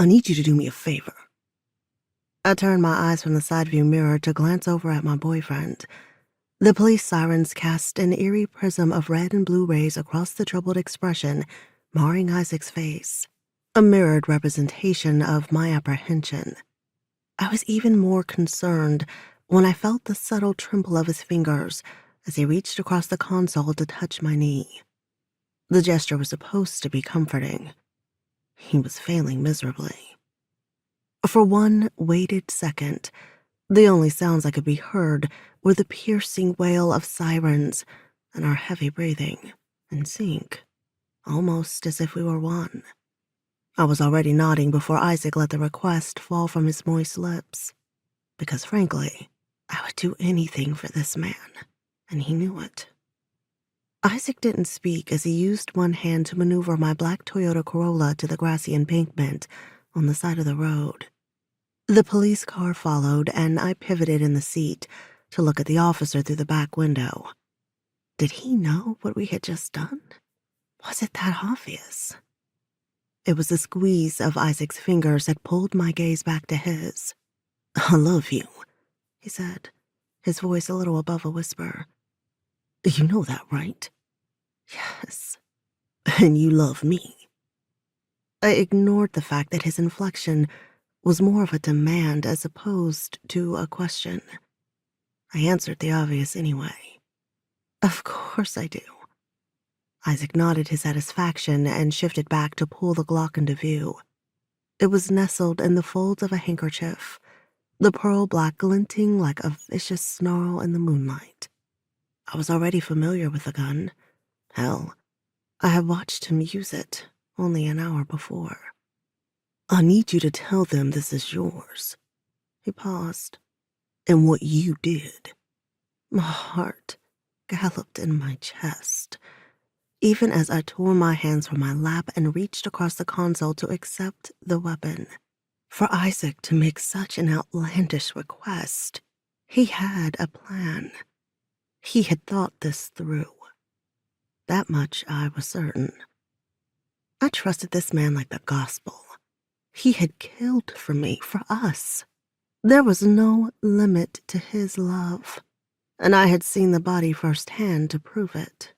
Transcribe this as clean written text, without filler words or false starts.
I need you to do me a favor. I turned my eyes from the side view mirror to glance over at my boyfriend. The police sirens cast an eerie prism of red and blue rays across the troubled expression, marring Isaac's face, a mirrored representation of my apprehension. I was even more concerned when I felt the subtle tremble of his fingers as he reached across the console to touch my knee. The gesture was supposed to be comforting. He was failing miserably. For one weighted second, the only sounds I could be heard were the piercing wail of sirens and our heavy breathing, in sync, almost as if we were one. I was already nodding before Isaac let the request fall from his moist lips, because frankly, I would do anything for this man, and he knew it. Isaac didn't speak as he used one hand to maneuver my black Toyota Corolla to the grassy embankment on the side of the road. The police car followed, and I pivoted in the seat to look at the officer through the back window. Did he know what we had just done? Was it that obvious? It was the squeeze of Isaac's fingers that pulled my gaze back to his. I love you, he said, his voice a little above a whisper. You know that, right? Yes. And you love me. I ignored the fact that his inflection was more of a demand as opposed to a question. I answered the obvious anyway. Of course I do. Isaac nodded his satisfaction and shifted back to pull the Glock into view. It was nestled in the folds of a handkerchief, the pearl black glinting like a vicious snarl in the moonlight. I was already familiar with the gun. Hell, I had watched him use it only an hour before. I need you to tell them this is yours. He paused. And what you did. My heart galloped in my chest, even as I tore my hands from my lap and reached across the console to accept the weapon. For Isaac to make such an outlandish request, he had a plan. He had thought this through. That much I was certain. I trusted this man like the gospel. He had killed for me, for us. There was no limit to his love, and I had seen the body firsthand to prove it.